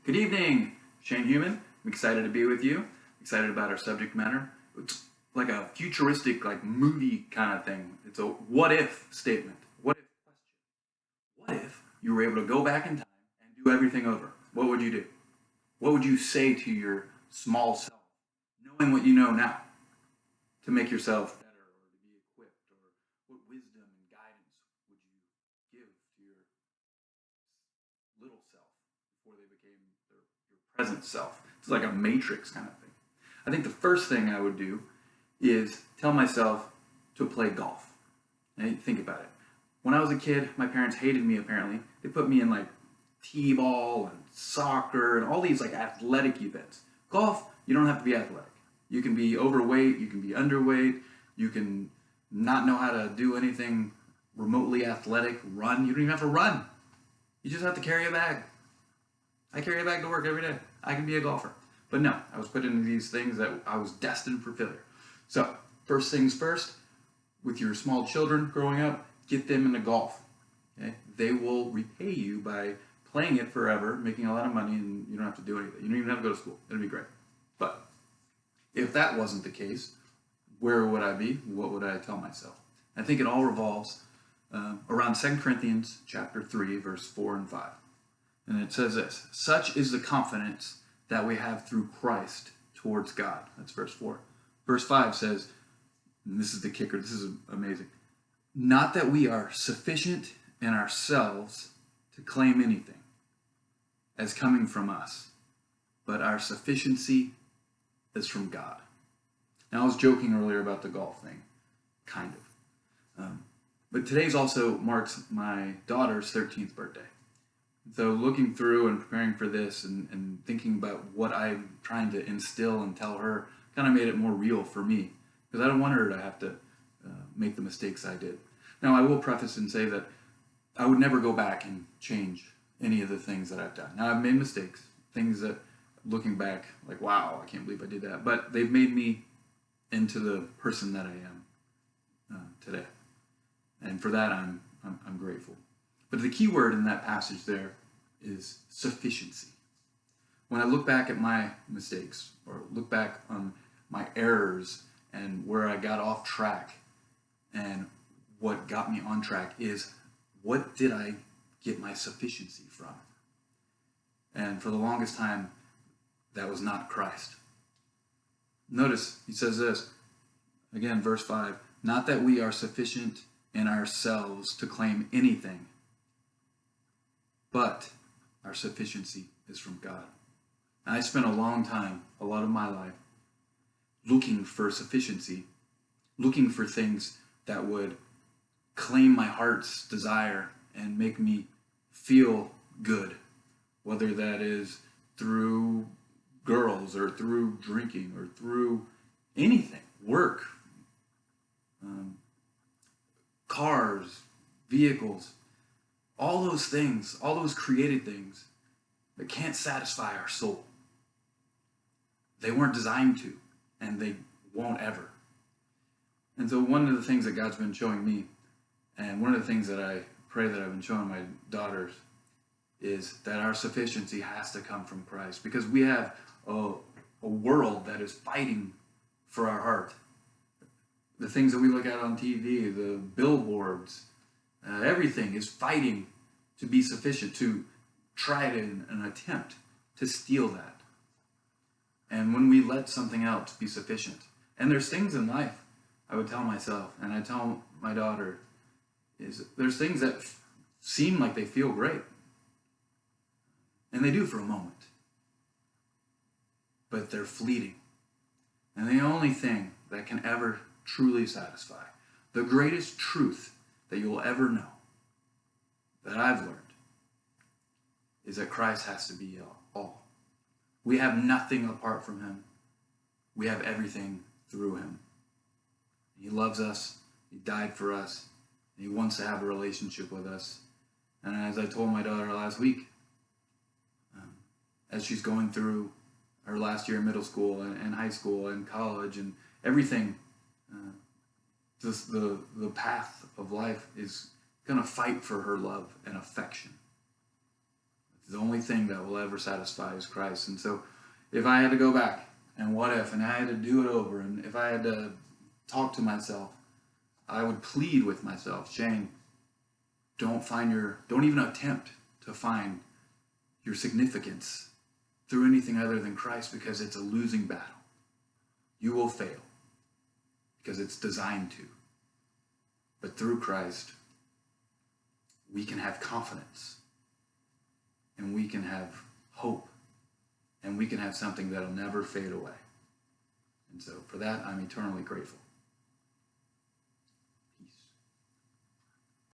Good evening, Shane Human. I'm excited to be with you. Excited about our subject matter. It's like a futuristic, like movie kind of thing. It's a what if statement. What if question? What if you were able to go back in time and do everything over? What would you do? What would you say to your small self, knowing what you know now, to make yourself better or to be equipped? Or what wisdom and guidance would you give to your little self before they became your present self? It's like a matrix kind of thing. I think the first thing I would do is tell myself to play golf. Now, think about it. When I was a kid, my parents hated me apparently. They put me in like t-ball and soccer and all these like athletic events. Golf, you don't have to be athletic. You can be overweight, you can be underweight, you can not know how to do anything remotely athletic, run. You don't even have to run. You just have to carry a bag. I carry a bag to work every day. I can be a golfer. But no, I was put into these things that I was destined for failure. So, first things first, with your small children growing up, get them into golf. Okay? They will repay you by playing it forever, making a lot of money, and you don't have to do anything. You don't even have to go to school. It'll be great. But if that wasn't the case, where would I be? What would I tell myself? I think it all revolves around 2 Corinthians chapter 3, verse 4 and 5. And it says this: such is the confidence that we have through Christ towards God. That's verse 4. Verse 5 says, and this is the kicker, this is amazing, not that we are sufficient in ourselves to claim anything as coming from us, but our sufficiency is from God. Now, I was joking earlier about the golf thing, kind of. But today's also marks my daughter's 13th birthday. So looking through and preparing for this and thinking about what I'm trying to instill and tell her kind of made it more real for me, because I don't want her to have to make the mistakes I did. Now, I will preface and say that I would never go back and change any of the things that I've done. Now, I've made mistakes, things that looking back, like, wow, I can't believe I did that. But they've made me into the person that I am today. And for that, I'm grateful. But the key word in that passage there is sufficiency. When I look back at my mistakes or look back on my errors and where I got off track and what got me on track is, what did I get my sufficiency from? And for the longest time, that was not Christ. Notice he says this, again, verse 5, not that we are sufficient in ourselves to claim anything, but our sufficiency is from God. And I spent a long time, a lot of my life, looking for sufficiency, looking for things that would claim my heart's desire and make me feel good, whether that is through girls or through drinking or through anything, work, cars, vehicles, all those things, all those created things that can't satisfy our soul. They weren't designed to, and they won't ever. And so one of the things that God's been showing me, and one of the things that I pray that I've been showing my daughters, is that our sufficiency has to come from Christ, because we have a world that is fighting for our heart. The things that we look at on TV, the billboards, everything is fighting to be sufficient, to try to an attempt to steal that. And when we let something else be sufficient, and there's things in life, I would tell myself, and I tell my daughter, is there's things that seem like they feel great. And they do for a moment. But they're fleeting. And the only thing that can ever truly satisfy, the greatest truth that you'll ever know, that I've learned, is that Christ has to be all. We have nothing apart from him. We have everything through him. He loves us. He died for us. He wants to have a relationship with us. And as I told my daughter last week, as she's going through her last year in middle school and high school and college and everything, the path of life is going to fight for her love and affection. The only only thing that will ever satisfy is Christ. And so if I had to go back and what if, and I had to do it over, and if I had to talk to myself, I would plead with myself, Shane, don't even attempt to find your significance through anything other than Christ, because it's a losing battle. You will fail because it's designed to. But through Christ, we can have confidence, and we can have hope, and we can have something that'll never fade away. And so for that, I'm eternally grateful.